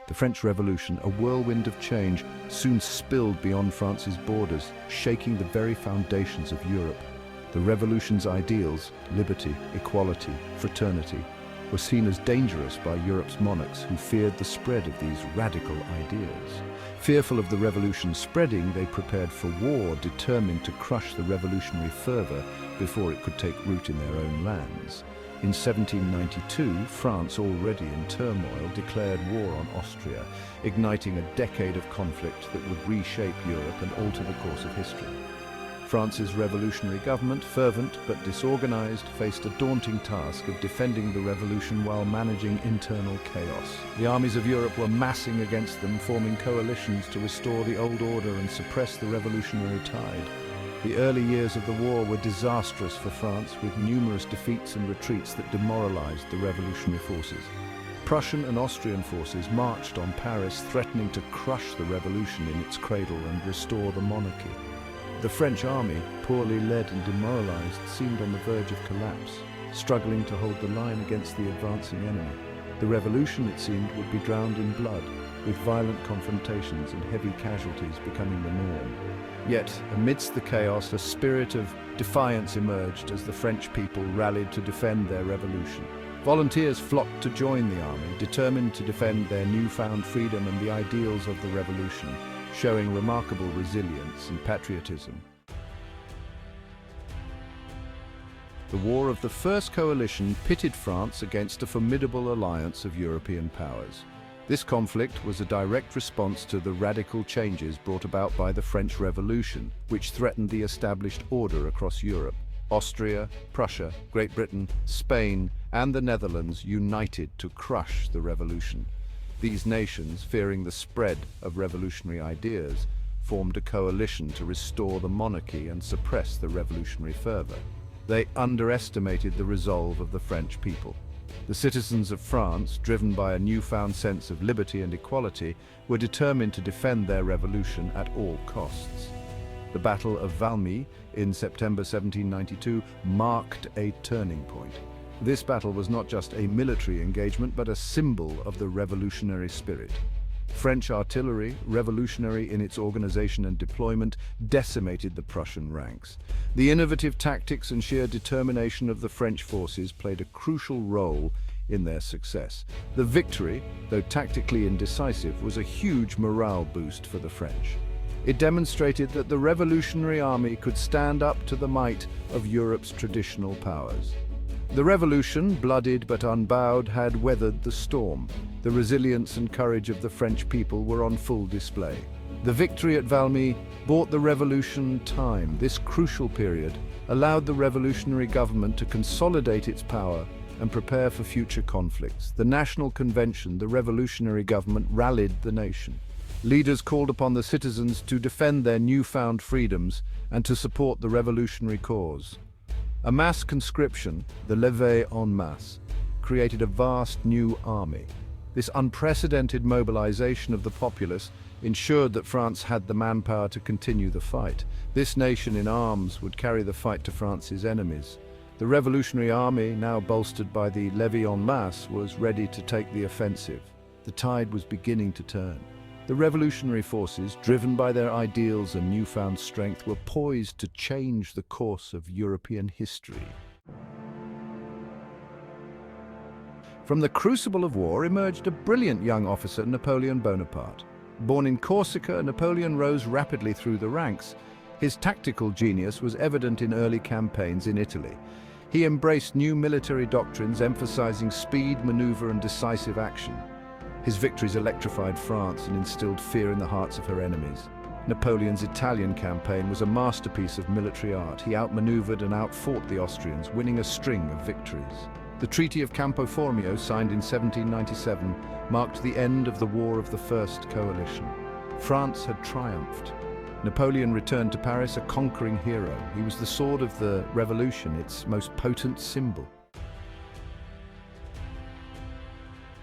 The French Revolution, a whirlwind of change, soon spilled beyond France's borders, shaking the very foundations of Europe. The revolution's ideals, liberty, equality, fraternity, were seen as dangerous by Europe's monarchs who feared the spread of these radical ideas. Fearful of the revolution spreading, they prepared for war, determined to crush the revolutionary fervour before it could take root in their own lands. In 1792, France, already in turmoil, declared war on Austria, igniting a decade of conflict that would reshape Europe and alter the course of history. France's revolutionary government, fervent but disorganized, faced a daunting task of defending the revolution while managing internal chaos. The armies of Europe were massing against them, forming coalitions to restore the old order and suppress the revolutionary tide. The early years of the war were disastrous for France, with numerous defeats and retreats that demoralized the revolutionary forces. Prussian and Austrian forces marched on Paris, threatening to crush the revolution in its cradle and restore the monarchy. The French army, poorly led and demoralized, seemed on the verge of collapse, struggling to hold the line against the advancing enemy. The revolution, it seemed, would be drowned in blood, with violent confrontations and heavy casualties becoming the norm. Yet, amidst the chaos, a spirit of defiance emerged as the French people rallied to defend their revolution. Volunteers flocked to join the army, determined to defend their newfound freedom and the ideals of the revolution, showing remarkable resilience and patriotism. The War of the First Coalition pitted France against a formidable alliance of European powers. This conflict was a direct response to the radical changes brought about by the French Revolution, which threatened the established order across Europe. Austria, Prussia, Great Britain, Spain, and the Netherlands united to crush the revolution. These nations, fearing the spread of revolutionary ideas, formed a coalition to restore the monarchy and suppress the revolutionary fervour. They underestimated the resolve of the French people. The citizens of France, driven by a newfound sense of liberty and equality, were determined to defend their revolution at all costs. The Battle of Valmy in September 1792 marked a turning point. This battle was not just a military engagement, but a symbol of the revolutionary spirit. French artillery, revolutionary in its organization and deployment, decimated the Prussian ranks. The innovative tactics and sheer determination of the French forces played a crucial role in their success. The victory, though tactically indecisive, was a huge morale boost for the French. It demonstrated that the revolutionary army could stand up to the might of Europe's traditional powers. The revolution, bloodied but unbowed, had weathered the storm. The resilience and courage of the French people were on full display. The victory at Valmy bought the revolution time. This crucial period allowed the revolutionary government to consolidate its power and prepare for future conflicts. The National Convention, the revolutionary government, rallied the nation. Leaders called upon the citizens to defend their newfound freedoms and to support the revolutionary cause. A mass conscription, the levée en masse, created a vast new army. This unprecedented mobilization of the populace ensured that France had the manpower to continue the fight. This nation in arms would carry the fight to France's enemies. The revolutionary army, now bolstered by the levée en masse, was ready to take the offensive. The tide was beginning to turn. The revolutionary forces, driven by their ideals and newfound strength, were poised to change the course of European history. From the crucible of war emerged a brilliant young officer, Napoleon Bonaparte. Born in Corsica, Napoleon rose rapidly through the ranks. His tactical genius was evident in early campaigns in Italy. He embraced new military doctrines emphasizing speed, maneuver, and decisive action. His victories electrified France and instilled fear in the hearts of her enemies. Napoleon's Italian campaign was a masterpiece of military art. He outmaneuvered and outfought the Austrians, winning a string of victories. The Treaty of Campo Formio, signed in 1797, marked the end of the War of the First Coalition. France had triumphed. Napoleon returned to Paris a conquering hero. He was the sword of the revolution, its most potent symbol.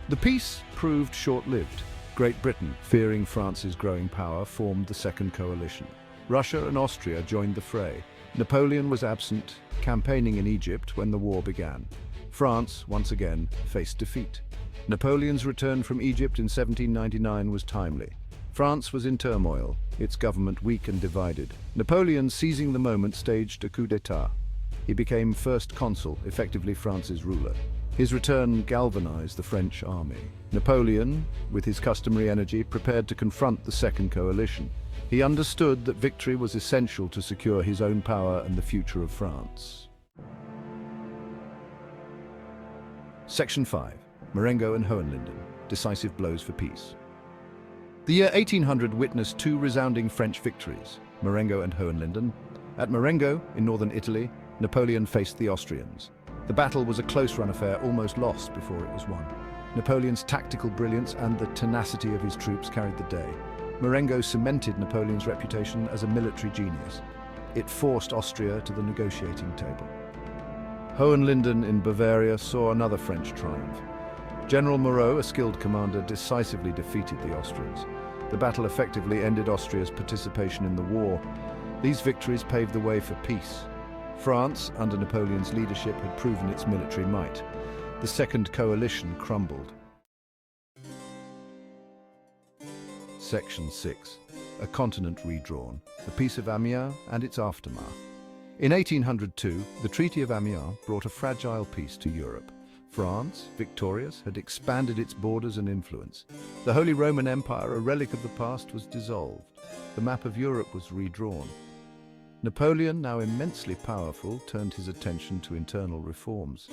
The peace proved short-lived. Great Britain, fearing France's growing power, formed the Second Coalition. Russia and Austria joined the fray. Napoleon was absent, campaigning in Egypt when the war began. France, once again, faced defeat. Napoleon's return from Egypt in 1799 was timely. France was in turmoil, its government weak and divided. Napoleon, seizing the moment, staged a coup d'état. He became first consul, effectively France's ruler. His return galvanized the French army. Napoleon, with his customary energy, prepared to confront the Second Coalition. He understood that victory was essential to secure his own power and the future of France. Section 5. Marengo and Hohenlinden, decisive blows for peace. The year 1800 witnessed two resounding French victories, Marengo and Hohenlinden. At Marengo, in northern Italy, Napoleon faced the Austrians. The battle was a close-run affair, almost lost before it was won. Napoleon's tactical brilliance and the tenacity of his troops carried the day. Marengo cemented Napoleon's reputation as a military genius. It forced Austria to the negotiating table. Hohenlinden in Bavaria saw another French triumph. General Moreau, a skilled commander, decisively defeated the Austrians. The battle effectively ended Austria's participation in the war. These victories paved the way for peace. France, under Napoleon's leadership, had proven its military might. The Second Coalition crumbled. Section 6. A continent redrawn. The Peace of Amiens and its aftermath. In 1802, the Treaty of Amiens brought a fragile peace to Europe. France, victorious, had expanded its borders and influence. The Holy Roman Empire, a relic of the past, was dissolved. The map of Europe was redrawn. Napoleon, now immensely powerful, turned his attention to internal reforms.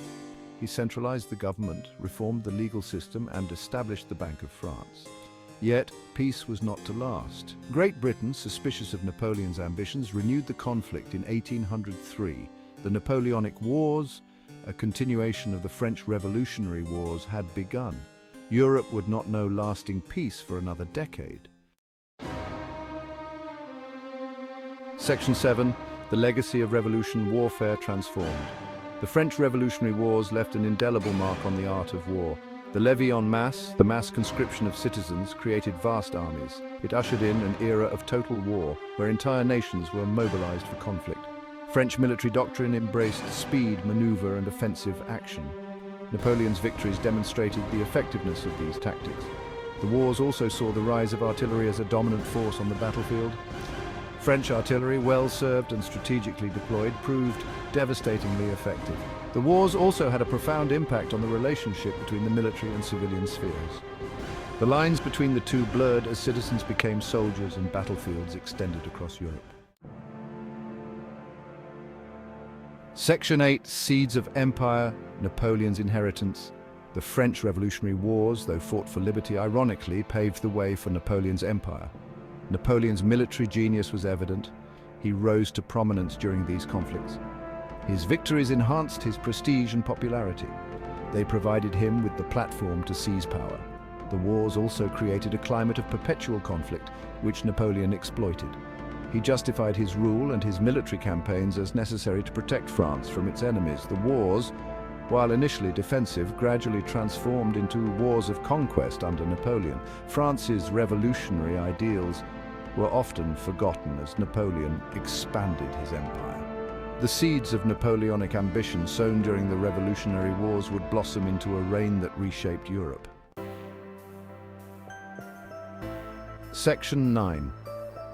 He centralized the government, reformed the legal system, and established the Bank of France. Yet, peace was not to last. Great Britain, suspicious of Napoleon's ambitions, renewed the conflict in 1803. The Napoleonic Wars, a continuation of the French Revolutionary Wars, had begun. Europe would not know lasting peace for another decade. Section 7. The legacy of revolution warfare transformed. The French Revolutionary Wars left an indelible mark on the art of war. The levée en masse, the mass conscription of citizens, created vast armies. It ushered in an era of total war, where entire nations were mobilized for conflict. French military doctrine embraced speed, maneuver, and offensive action. Napoleon's victories demonstrated the effectiveness of these tactics. The wars also saw the rise of artillery as a dominant force on the battlefield. French artillery, well served and strategically deployed, proved devastatingly effective. The wars also had a profound impact on the relationship between the military and civilian spheres. The lines between the two blurred as citizens became soldiers and battlefields extended across Europe. Section 8. Seeds of Empire, Napoleon's inheritance. The French Revolutionary Wars, though fought for liberty, ironically paved the way for Napoleon's empire. Napoleon's military genius was evident. He rose to prominence during these conflicts. His victories enhanced his prestige and popularity. They provided him with the platform to seize power. The wars also created a climate of perpetual conflict, which Napoleon exploited. He justified his rule and his military campaigns as necessary to protect France from its enemies. The wars, while initially defensive, gradually transformed into wars of conquest under Napoleon. France's revolutionary ideals were often forgotten as Napoleon expanded his empire. The seeds of Napoleonic ambition sown during the Revolutionary Wars would blossom into a reign that reshaped Europe. Section 9.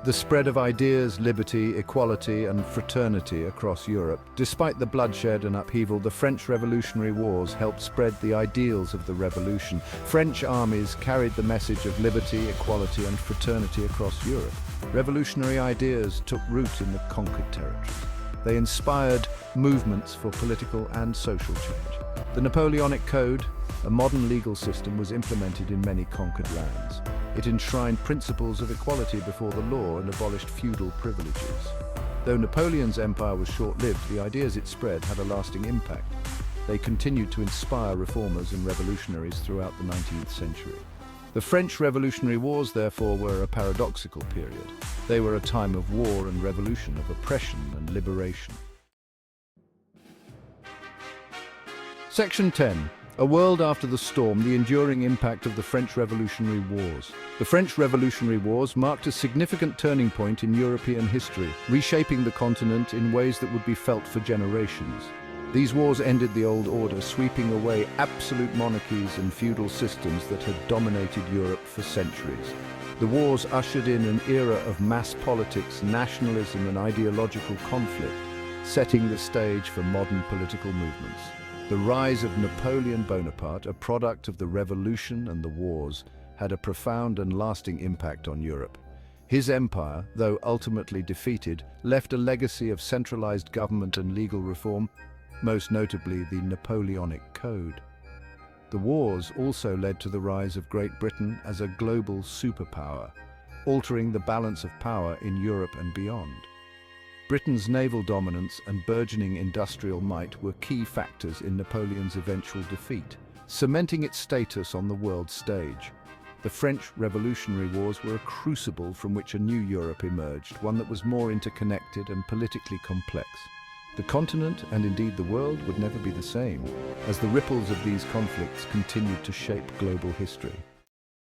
The spread of ideas, liberty, equality, and fraternity across Europe. Despite the bloodshed and upheaval, the French Revolutionary Wars helped spread the ideals of the revolution. French armies carried the message of liberty, equality, and fraternity across Europe. Revolutionary ideas took root in the conquered territories. They inspired movements for political and social change. The Napoleonic Code, a modern legal system, was implemented in many conquered lands. It enshrined principles of equality before the law and abolished feudal privileges. Though Napoleon's empire was short-lived, the ideas it spread had a lasting impact. They continued to inspire reformers and revolutionaries throughout the 19th century. The French Revolutionary Wars, therefore, were a paradoxical period. They were a time of war and revolution, of oppression and liberation. Section 10. A world after the storm, the enduring impact of the French Revolutionary Wars. The French Revolutionary Wars marked a significant turning point in European history, reshaping the continent in ways that would be felt for generations. These wars ended the old order, sweeping away absolute monarchies and feudal systems that had dominated Europe for centuries. The wars ushered in an era of mass politics, nationalism and ideological conflict, setting the stage for modern political movements. The rise of Napoleon Bonaparte, a product of the Revolution and the wars, had a profound and lasting impact on Europe. His empire, though ultimately defeated, left a legacy of centralized government and legal reform, most notably the Napoleonic Code. The wars also led to the rise of Great Britain as a global superpower, altering the balance of power in Europe and beyond. Britain's naval dominance and burgeoning industrial might were key factors in Napoleon's eventual defeat, cementing its status on the world stage. The French Revolutionary Wars were a crucible from which a new Europe emerged, one that was more interconnected and politically complex. The continent, and indeed the world, would never be the same, as the ripples of these conflicts continued to shape global history.